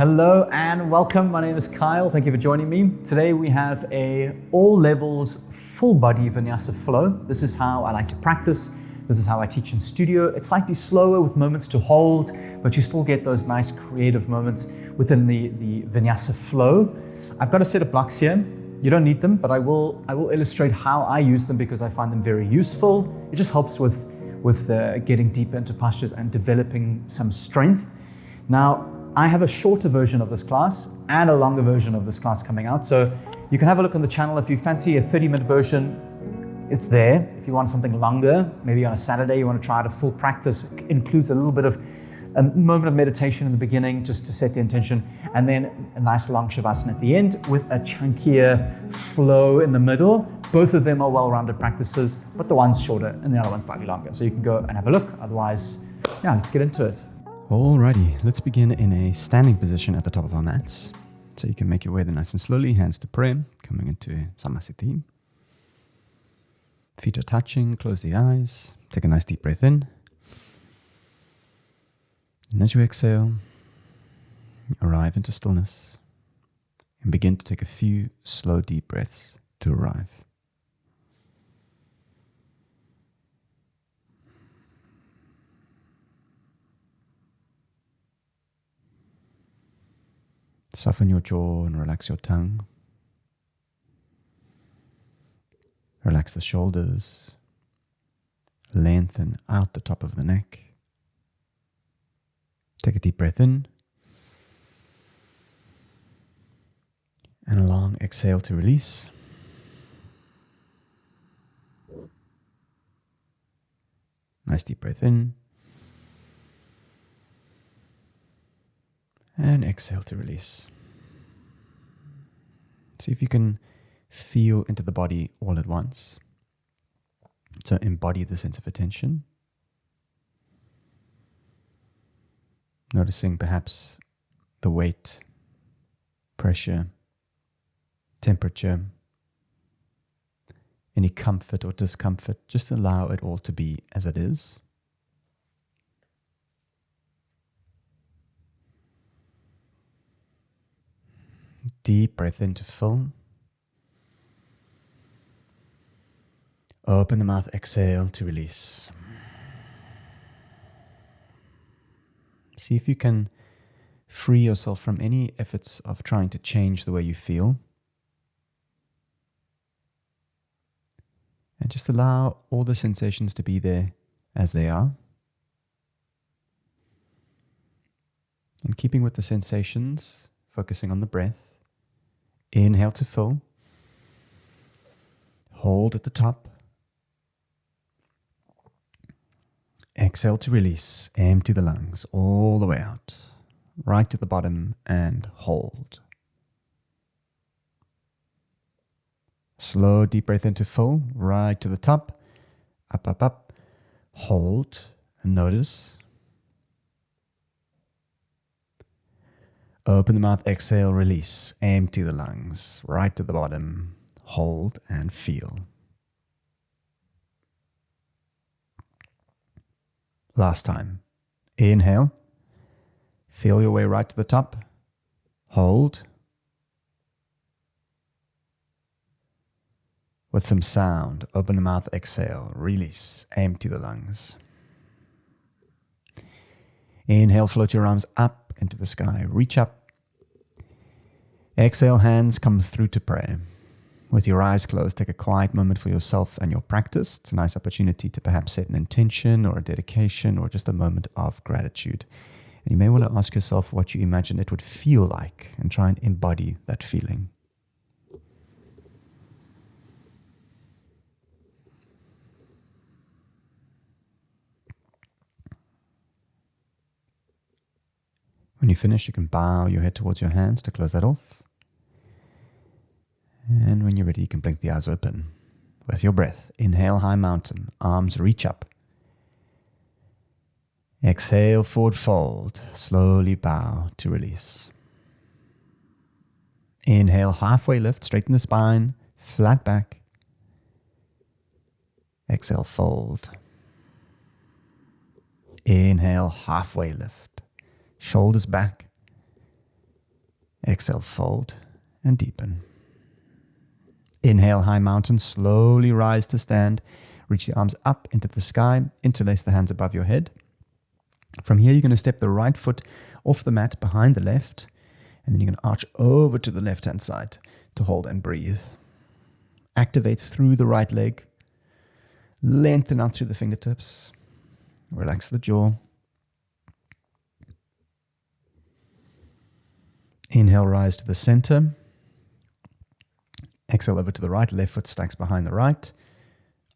Hello and welcome. My name is Kyle. Thank you for joining me. Today we have a all levels full body vinyasa flow. This is how I like to practice. This is how I teach in studio. It's slightly slower with moments to hold, but you still get those nice creative moments within the vinyasa flow. I've got a set of blocks here. You don't need them, but I will illustrate how I use them because I find them very useful. It just helps with getting deeper into postures and developing some strength. Now, I have a shorter version of this class and a longer version of this class coming out. So you can have a look on the channel. If you fancy a 30-minute version, it's there. If you want something longer, maybe on a Saturday, you want to try it a full practice, it includes a little bit of a moment of meditation in the beginning just to set the intention, and then a nice long shavasana at the end with a chunkier flow in the middle. Both of them are well-rounded practices, but the one's shorter and the other one's slightly longer. So you can go and have a look. Otherwise, yeah, let's get into it. Alrighty, let's begin in a standing position at the top of our mats. So you can make your way there nice and slowly, hands to prayer, coming into Samasthiti. Feet are touching, close the eyes, take a nice deep breath in. And as you exhale, arrive into stillness and begin to take a few slow deep breaths to arrive. Soften your jaw and relax your tongue. Relax the shoulders. Lengthen out the top of the neck. Take a deep breath in. And a long exhale to release. Nice deep breath in. And exhale to release. See if you can feel into the body all at once. So embody the sense of attention. Noticing perhaps the weight, pressure, temperature, any comfort or discomfort. Just allow it all to be as it is. Deep breath in to fill. Open the mouth, exhale to release. See if you can free yourself from any efforts of trying to change the way you feel. And just allow all the sensations to be there as they are. And keeping with the sensations, focusing on the breath. Inhale to fill. Hold at the top. Exhale to release. Empty the lungs all the way out. Right to the bottom and hold. Slow deep breath into full. Right to the top. Up, up, up. Hold and notice. Open the mouth, exhale, release. Empty the lungs, right to the bottom. Hold and feel. Last time. Inhale. Feel your way right to the top. Hold. With some sound, open the mouth, exhale, release. Empty the lungs. Inhale, float your arms up into the sky. Reach up. Exhale, hands come through to prayer. With your eyes closed, take a quiet moment for yourself and your practice. It's a nice opportunity to perhaps set an intention or a dedication or just a moment of gratitude. And you may want to ask yourself what you imagine it would feel like and try and embody that feeling. When you finish, you can bow your head towards your hands to close that off. And when you're ready, you can blink the eyes open. With your breath, inhale, high mountain, arms reach up. Exhale, forward fold, slowly bow to release. Inhale, halfway lift, straighten the spine, flat back. Exhale, fold. Inhale, halfway lift. Shoulders back. Exhale, fold and deepen. Inhale, high mountain, slowly rise to stand. Reach the arms up into the sky, interlace the hands above your head. From here, you're going to step the right foot off the mat behind the left, and then you're going to arch over to the left-hand side to hold and breathe. Activate through the right leg. Lengthen out through the fingertips. Relax the jaw. Inhale, rise to the center. Exhale over to the right. Left foot stacks behind the right.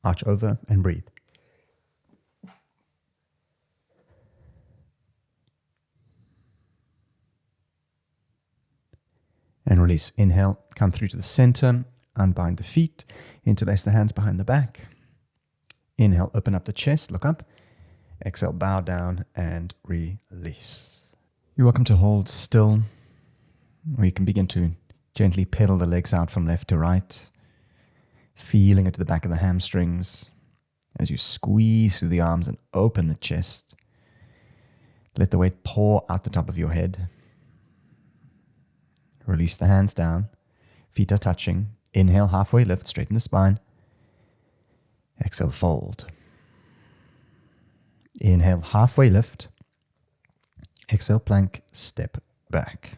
Arch over and breathe. And release. Inhale, come through to the center. Unbind the feet. Interlace the hands behind the back. Inhale, open up the chest, look up. Exhale, bow down and release. You're welcome to hold still, or you can begin to gently pedal the legs out from left to right, feeling it to the back of the hamstrings as you squeeze through the arms and open the chest. Let the weight pour out the top of your head. Release the hands down. Feet are touching. Inhale, halfway lift, straighten the spine. Exhale, fold. Inhale, halfway lift. Exhale, plank, step back.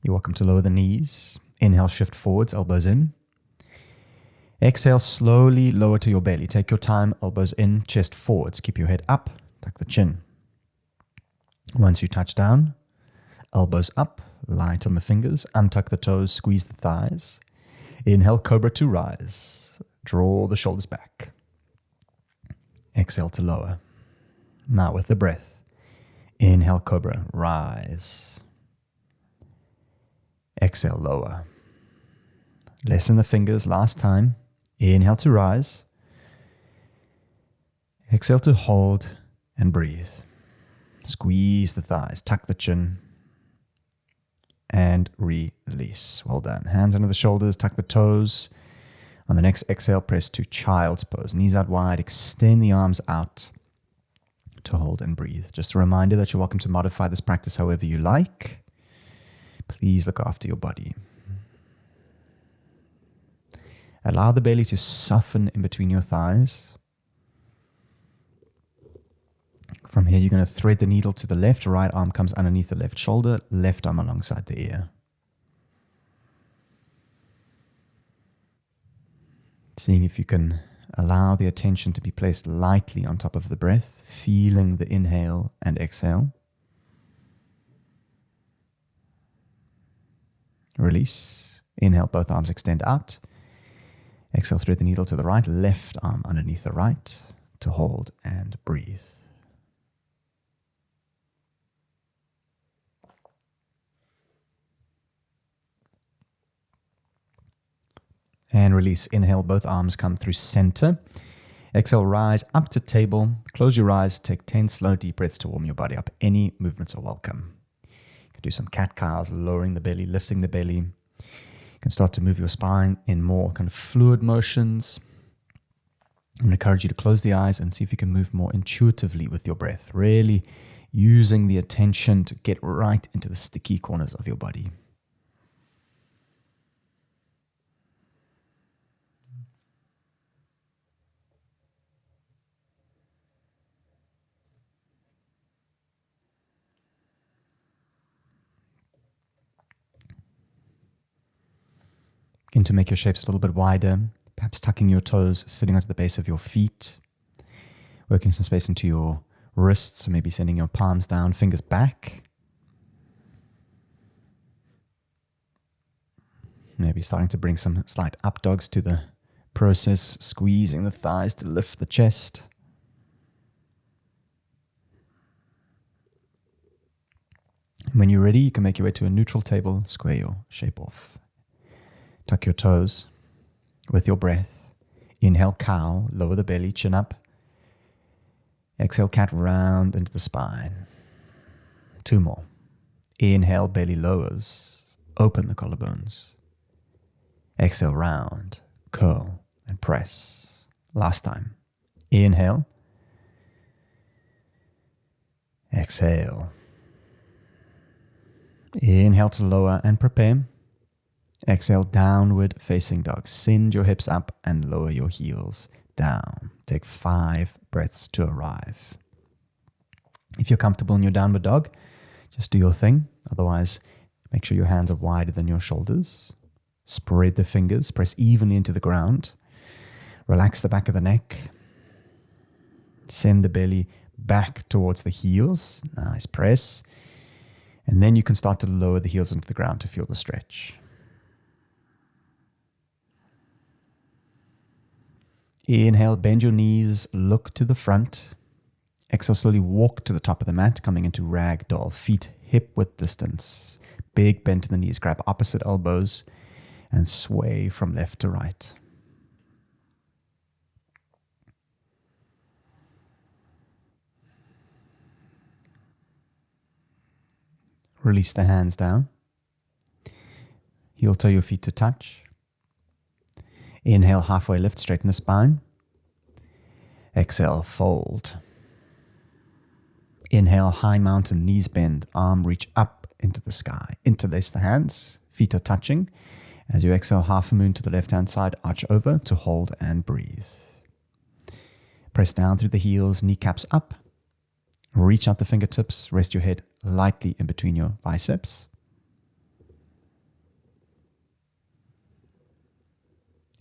You're welcome to lower the knees. Inhale, shift forwards, elbows in. Exhale, slowly lower to your belly. Take your time, elbows in, chest forwards. Keep your head up, tuck the chin. Once you touch down, elbows up, light on the fingers, untuck the toes, squeeze the thighs. Inhale, cobra to rise. Draw the shoulders back. Exhale to lower. Now with the breath. Inhale, cobra, rise. Exhale, lower. Lessen the fingers last time. Inhale to rise. Exhale to hold and breathe. Squeeze the thighs, tuck the chin, and release. Well done. Hands under the shoulders, tuck the toes. On the next exhale, press to child's pose. Knees out wide, extend the arms out to hold and breathe. Just a reminder that you're welcome to modify this practice however you like. Please look after your body. Allow the belly to soften in between your thighs. From here, you're going to thread the needle to the left. Right arm comes underneath the left shoulder, left arm alongside the ear. Seeing if you can allow the attention to be placed lightly on top of the breath, feeling the inhale and exhale. Release. Inhale, both arms extend out. Exhale, thread the needle to the right, left arm underneath the right to hold and breathe. And release. Inhale, both arms come through center. Exhale, rise up to table. Close your eyes. Take 10 slow, deep breaths to warm your body up. Any movements are welcome. You can do some cat-cows, lowering the belly, lifting the belly. You can start to move your spine in more kind of fluid motions. I'm going to encourage you to close the eyes and see if you can move more intuitively with your breath. Really using the attention to get right into the sticky corners of your body. Begin to make your shapes a little bit wider, perhaps tucking your toes, sitting onto the base of your feet, working some space into your wrists, so maybe sending your palms down, fingers back. Maybe starting to bring some slight up dogs to the process, squeezing the thighs to lift the chest. When you're ready, you can make your way to a neutral table, square your shape off. Tuck your toes with your breath. Inhale, cow, lower the belly, chin up. Exhale, cat, round into the spine. 2 more. Inhale, belly lowers. Open the collarbones. Exhale, round, curl, and press. Last time. Inhale. Exhale. Inhale to lower and prepare. Exhale, downward facing dog. Send your hips up and lower your heels down. Take 5 breaths to arrive. If you're comfortable in your downward dog, just do your thing. Otherwise, make sure your hands are wider than your shoulders. Spread the fingers, press evenly into the ground. Relax the back of the neck. Send the belly back towards the heels. Nice press. And then you can start to lower the heels into the ground to feel the stretch. Inhale, bend your knees, look to the front. Exhale, slowly walk to the top of the mat, coming into ragdoll, feet hip width distance. Big bend to the knees, grab opposite elbows and sway from left to right. Release the hands down. Heel toe your feet to touch. Inhale, halfway lift, straighten the spine. Exhale, fold. Inhale, high mountain, knees bend, arm reach up into the sky. Interlace the hands, feet are touching. As you exhale, half a moon to the left-hand side, arch over to hold and breathe. Press down through the heels, kneecaps up. Reach out the fingertips, rest your head lightly in between your biceps.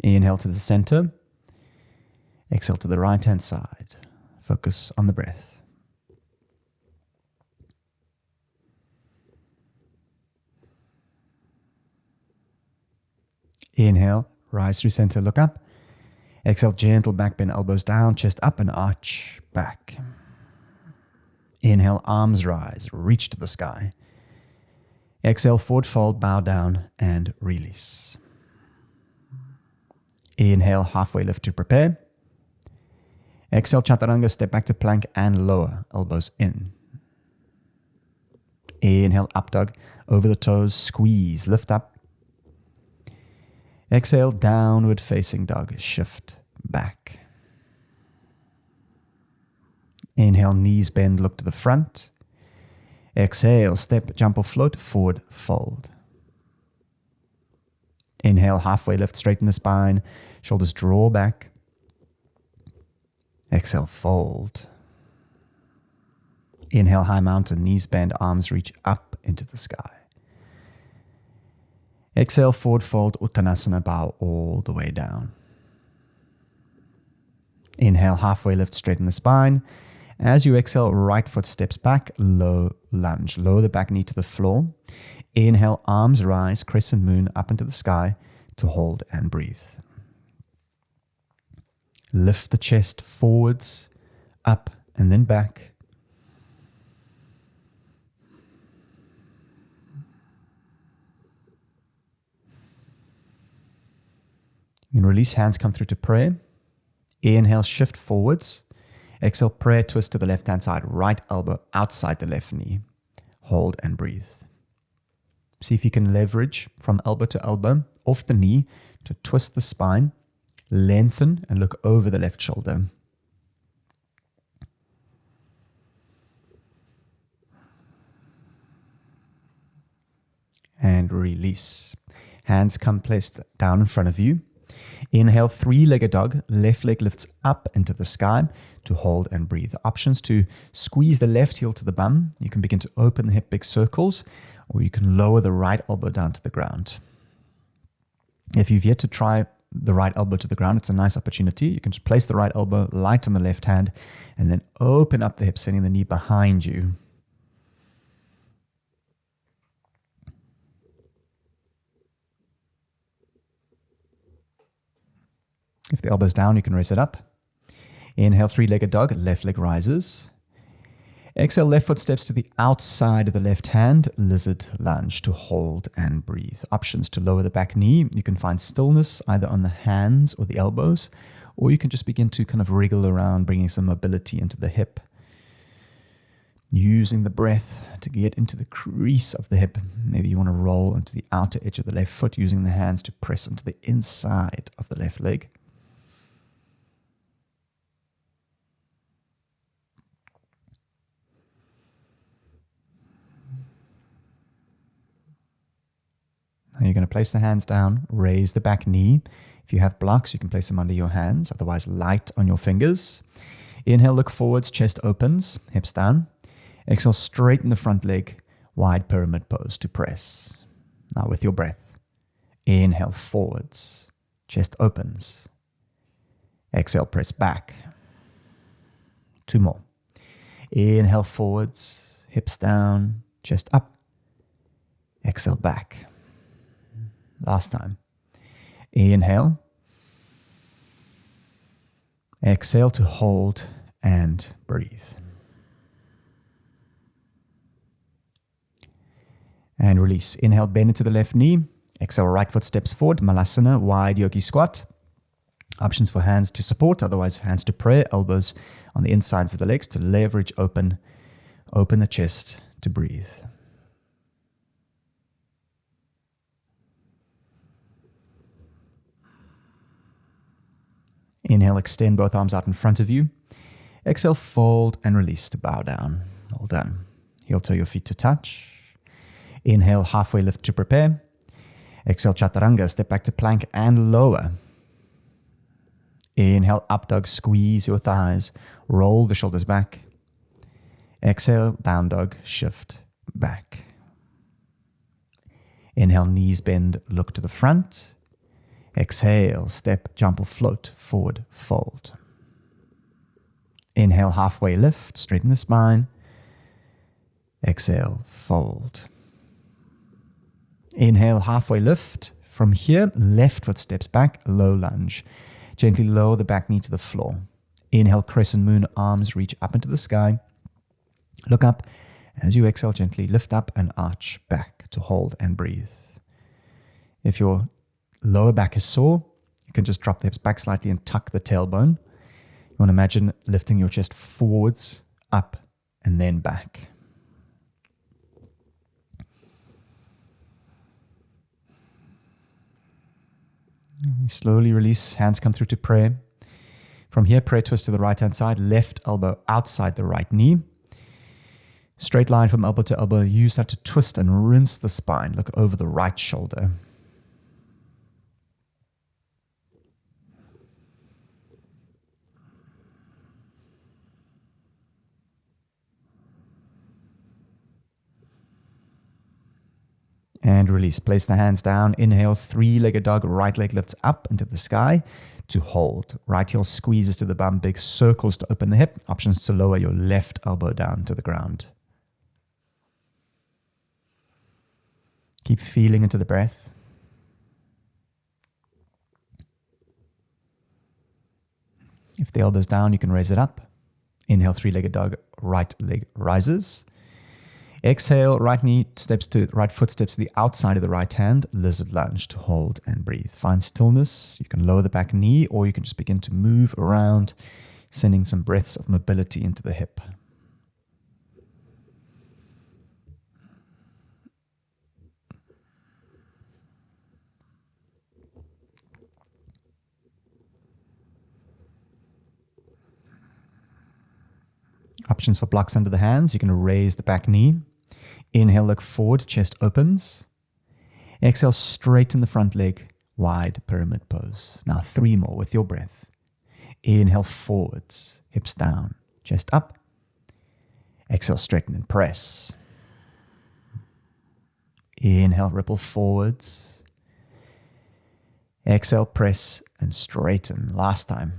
Inhale to the center. Exhale to the right-hand side. Focus on the breath. Inhale, rise through center, look up. Exhale, gentle back bend, elbows down, chest up and arch back. Inhale, arms rise, reach to the sky. Exhale, forward fold, bow down and release. Inhale, halfway lift to prepare. Exhale, chaturanga, step back to plank and lower, elbows in. Inhale, up dog, over the toes, squeeze, lift up. Exhale, downward facing dog, shift back. Inhale, knees bend, look to the front. Exhale, step, jump or float, forward fold. Inhale, halfway lift, straighten the spine, shoulders draw back. Exhale, fold. Inhale, high mountain, knees bend, arms reach up into the sky. Exhale, forward fold, Uttanasana, bow all the way down. Inhale, halfway lift, straighten the spine. As you exhale, right foot steps back, low lunge. Lower the back knee to the floor. Inhale, arms rise, crescent moon up into the sky to hold and breathe. Lift the chest forwards, up and then back. You can release, hands come through to prayer. Inhale, shift forwards. Exhale, prayer twist to the left-hand side. Right elbow outside the left knee. Hold and breathe. See if you can leverage from elbow to elbow off the knee to twist the spine. Lengthen and look over the left shoulder. And release. Hands come placed down in front of you. Inhale, three-legged dog. Left leg lifts up into the sky to hold and breathe. Options to squeeze the left heel to the bum. You can begin to open the hip big circles, or you can lower the right elbow down to the ground. If you've yet to try the right elbow to the ground, it's a nice opportunity. You can just place the right elbow light on the left hand and then open up the hip, sending the knee behind you. If the elbow's down, you can raise it up. Inhale, three-legged dog, left leg rises. Exhale, left foot steps to the outside of the left hand, lizard lunge to hold and breathe. Options to lower the back knee. You can find stillness either on the hands or the elbows, or you can just begin to kind of wriggle around, bringing some mobility into the hip. Using the breath to get into the crease of the hip. Maybe you want to roll into the outer edge of the left foot, using the hands to press onto the inside of the left leg. Now you're going to place the hands down, raise the back knee. If you have blocks, you can place them under your hands, otherwise light on your fingers. Inhale, look forwards, chest opens, hips down. Exhale, straighten the front leg, wide pyramid pose to press. Now with your breath, inhale forwards, chest opens. Exhale, press back. 2 more. Inhale forwards, hips down, chest up. Exhale back. Last time. Inhale. Exhale to hold and breathe. And release. Inhale, bend into the left knee. Exhale, right foot steps forward. Malasana, wide yogi squat. Options for hands to support, otherwise hands to prayer. Elbows on the insides of the legs to leverage open the chest to breathe. Inhale, extend both arms out in front of you. Exhale, fold and release to bow down. All done. Heel toe your feet to touch. Inhale, halfway lift to prepare. Exhale, chaturanga, step back to plank and lower. Inhale, up dog, squeeze your thighs, roll the shoulders back. Exhale, down dog, shift back. Inhale, knees bend, look to the front. Exhale, step, jump or float, forward, fold. Inhale, halfway lift, straighten the spine. Exhale, fold. Inhale, halfway lift. From here, left foot steps back, low lunge. Gently lower the back knee to the floor. Inhale, crescent moon, arms reach up into the sky. Look up. As you exhale, gently lift up and arch back to hold and breathe. If your lower back is sore, you can just drop the hips back slightly and tuck the tailbone. You want to imagine lifting your chest forwards, up, and then back. You slowly release, hands come through to prayer. From here, prayer twist to the right-hand side, left elbow outside the right knee. Straight line from elbow to elbow. Use that to twist and rinse the spine. Look over the right shoulder. And release. Place the hands down. Inhale, 3-legged dog. Right leg lifts up into the sky to hold. Right heel squeezes to the bum. Big circles to open the hip. Options to lower your left elbow down to the ground. Keep feeling into the breath. If the elbow's down, you can raise it up. Inhale, 3-legged dog. Right leg rises. Exhale, right foot steps to the outside of the right hand, lizard lunge to hold and breathe. Find stillness. You can lower the back knee or you can just begin to move around, sending some breaths of mobility into the hip. Options for blocks under the hands. You can raise the back knee. Inhale, look forward, chest opens. Exhale, straighten the front leg, wide pyramid pose. Now 3 more with your breath. Inhale, forwards, hips down, chest up. Exhale, straighten and press. Inhale, ripple forwards. Exhale, press and straighten. Last time.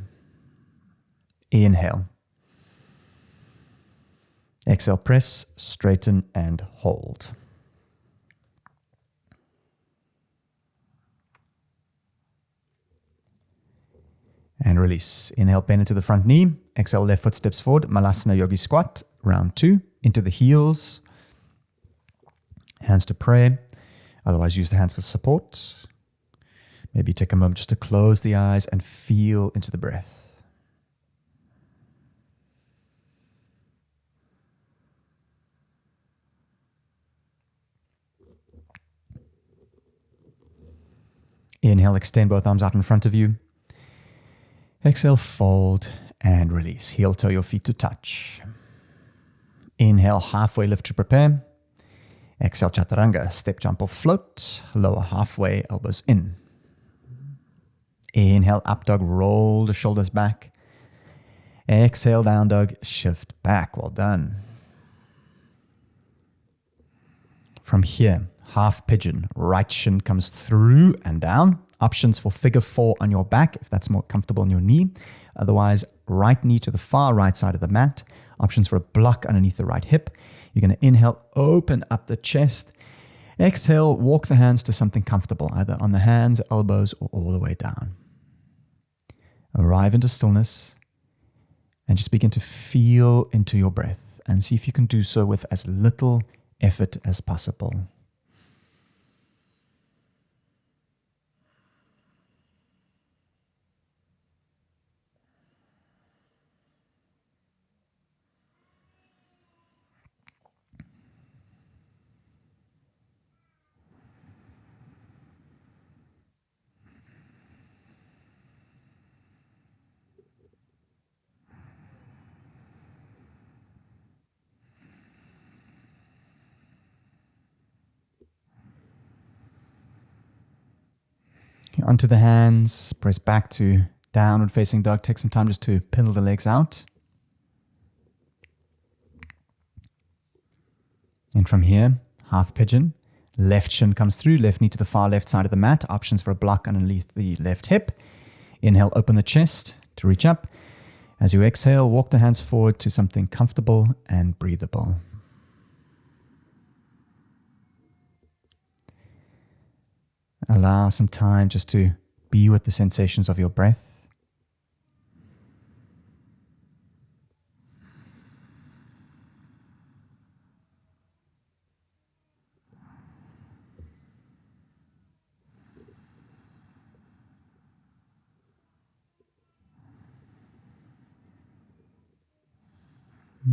Inhale. Exhale, press, straighten, and hold. And release. Inhale, bend into the front knee. Exhale, left foot steps forward. Malasana yogi squat. Round 2. Into the heels. Hands to prayer. Otherwise, use the hands for support. Maybe take a moment just to close the eyes and feel into the breath. Inhale, extend both arms out in front of you. Exhale, fold and release. Heel toe your feet to touch. Inhale, halfway lift to prepare. Exhale, chaturanga, step, jump, or float. Lower halfway, elbows in. Inhale, up dog, roll the shoulders back. Exhale, down dog, shift back. Well done. From here, half pigeon, right shin comes through and down. Options for figure 4 on your back, if that's more comfortable on your knee. Otherwise, right knee to the far right side of the mat. Options for a block underneath the right hip. You're going to inhale, open up the chest. Exhale, walk the hands to something comfortable, either on the hands, elbows, or all the way down. Arrive into stillness and just begin to feel into your breath and see if you can do so with as little effort as possible. Onto the hands, press back to downward facing dog. Take some time just to pedal the legs out. And from here, half pigeon, left shin comes through, left knee to the far left side of the mat. Options for a block underneath the left hip. Inhale, open the chest to reach up. As you exhale, walk the hands forward to something comfortable and breathable. Allow some time just to be with the sensations of your breath.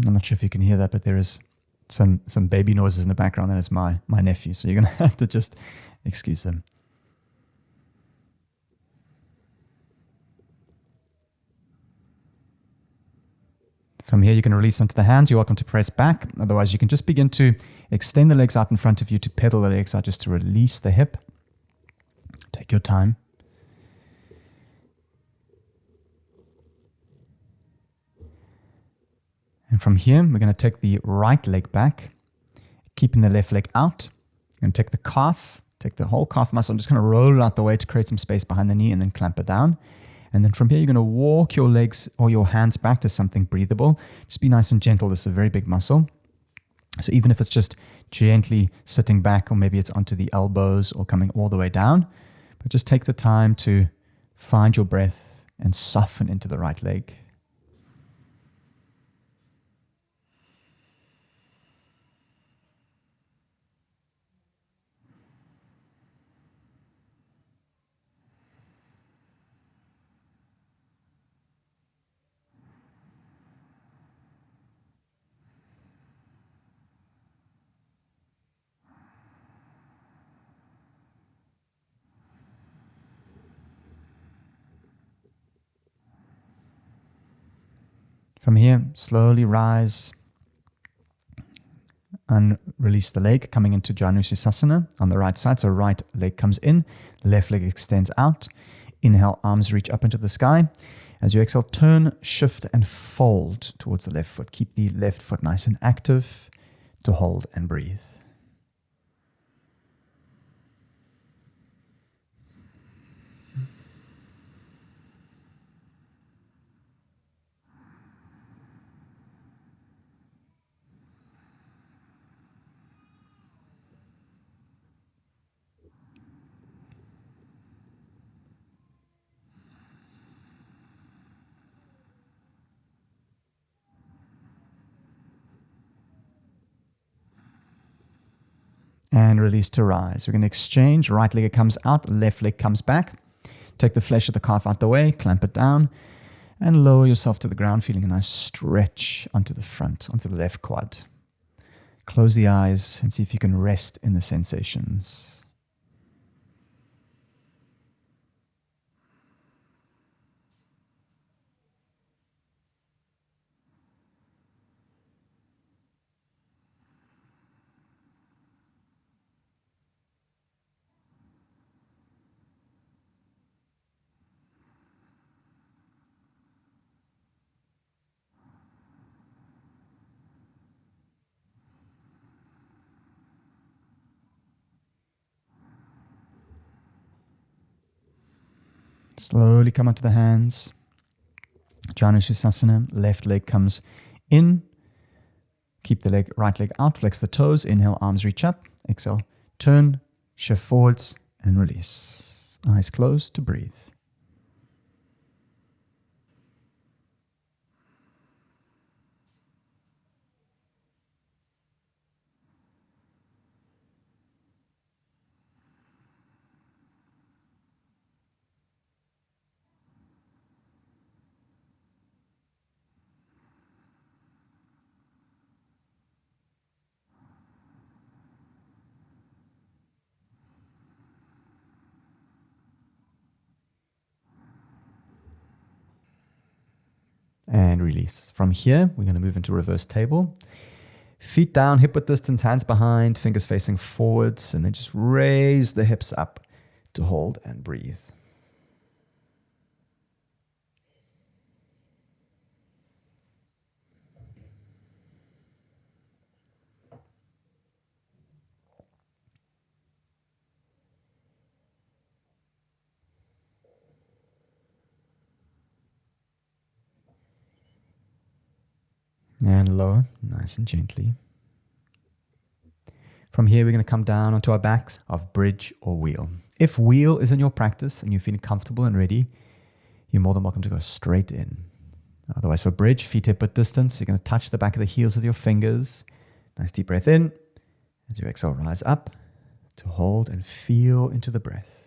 I'm not sure if you can hear that, but there is some baby noises in the background. That is my nephew, so you're going to have to just excuse them. From here, you can release onto the hands. You're welcome to press back. Otherwise, you can just begin to extend the legs out in front of you, to pedal the legs out just to release the hip. Take your time. And from here, we're going to take the right leg back, keeping the left leg out. And take the calf, take the whole calf muscle. I'm just going to roll it out the way to create some space behind the knee and then clamp it down. And then from here, you're going to walk your legs or your hands back to something breathable. Just be nice and gentle. This is a very big muscle. So even if it's just gently sitting back, or maybe it's onto the elbows or coming all the way down, but just take the time to find your breath and soften into the right leg. From here, slowly rise and release the leg, coming into Janushirasana on the right side. So right leg comes in, left leg extends out. Inhale, arms reach up into the sky. As you exhale, turn, shift, and fold towards the left foot. Keep the left foot nice and active to hold and breathe. And release to rise. We're going to exchange. Right leg comes out, left leg comes back. Take the flesh of the calf out the way, clamp it down, and lower yourself to the ground, feeling a nice stretch onto the front, onto the left quad. Close the eyes and see if you can rest in the sensations. Slowly come onto the hands. Janushirasana. Left leg comes in. Keep the right leg out. Flex the toes. Inhale, arms reach up. Exhale, turn, shift forwards, and release. Eyes closed to breathe. And release. From here, we're going to move into reverse table. Feet down, hip width distance, hands behind, fingers facing forwards, and then just raise the hips up to hold and breathe. And lower, nice and gently. From here, we're going to come down onto our backs of bridge or wheel. If wheel is in your practice and you're feeling comfortable and ready, you're more than welcome to go straight in. Otherwise, for bridge, feet hip width distance, you're going to touch the back of the heels with your fingers. Nice deep breath in. As you exhale, rise up to hold and feel into the breath.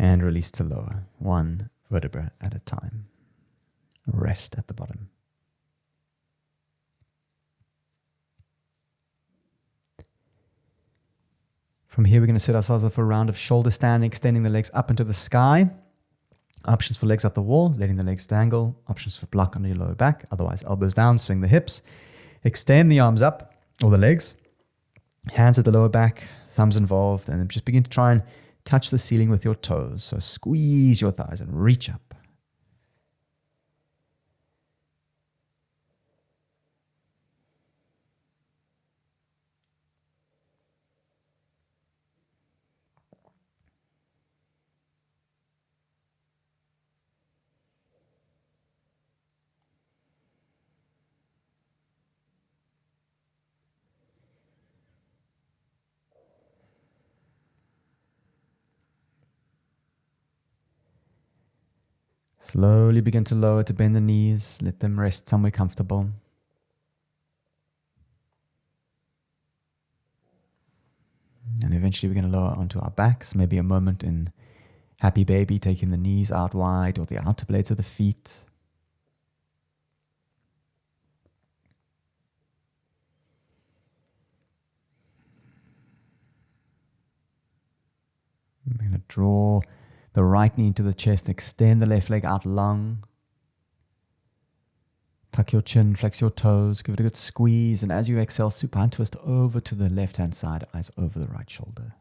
And release to lower, one vertebra at a time. Rest at the bottom. From here, we're going to set ourselves up for a round of shoulder standing, extending the legs up into the sky. Options for legs up the wall, letting the legs dangle. Options for block under your lower back. Otherwise, elbows down, swing the hips. Extend the arms up, or the legs. Hands at the lower back, thumbs involved, and then just begin to try and touch the ceiling with your toes. So squeeze your thighs and reach up. Slowly begin to lower to bend the knees. Let them rest somewhere comfortable. And eventually we're going to lower onto our backs. Maybe a moment in happy baby, taking the knees out wide or the outer blades of the feet. We're going to draw the right knee into the chest and extend the left leg out long. Tuck your chin, flex your toes, give it a good squeeze. And as you exhale, supine twist over to the left-hand side, eyes over the right shoulder.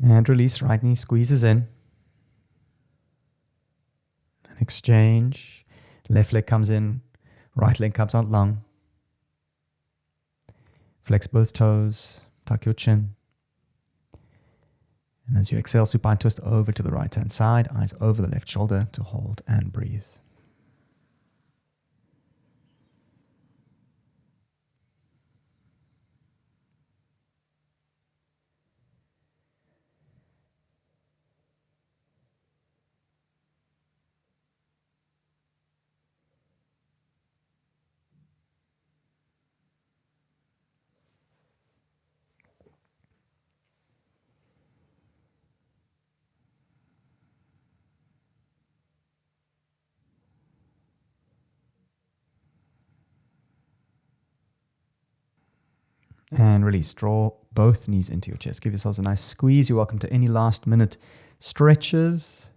And release, right knee squeezes in. And exchange. Left leg comes in, right leg comes out long. Flex both toes, tuck your chin. And as you exhale, supine twist over to the right-hand side, eyes over the left shoulder to hold and breathe. And release. Draw both knees into your chest. Give yourselves a nice squeeze. You're welcome to any last minute stretches.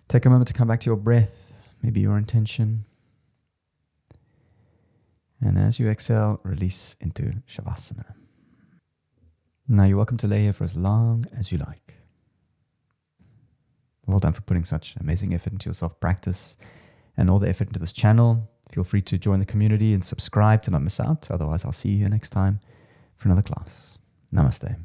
Take a moment to come back to your breath, maybe your intention. And as you exhale, release into Shavasana. Now you're welcome to lay here for as long as you like. Well done for putting such amazing effort into your self-practice and all the effort into this channel. Feel free to join the community and subscribe to not miss out. Otherwise, I'll see you next time for another class. Namaste.